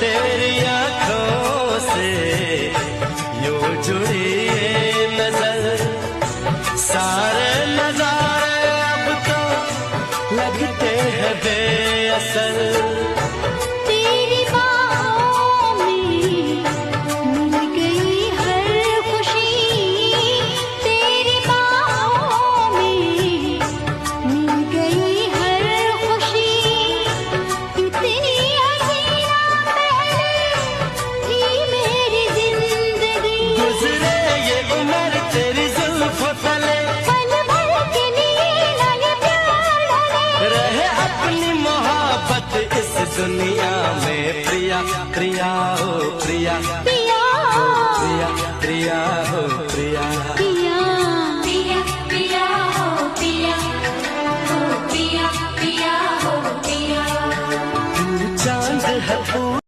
तेरी आंखों से यूं जुड़ी ये नजर, सारे नजारे अब तो लगते हैं बेअसर। तेरी बाहों में मिल गई हर खुशी, तेरी बाहों में मिल गई हर खुशी। इतनी हसीना पहले थी मेरी जिंदगी, गुजरे ये उम्र तेरी जुल्फों तले, पल भर के लिए ना ये प्यार ढले। रहे अपनी मोहब्बत इस दुनिया में प्रिया, प्रिया हो प्रिया, पिया प्रिया प्रिया हो प्रिया। पिया पिया पिया हो पिया, हो पिया पिया हो पिया। तू चांद है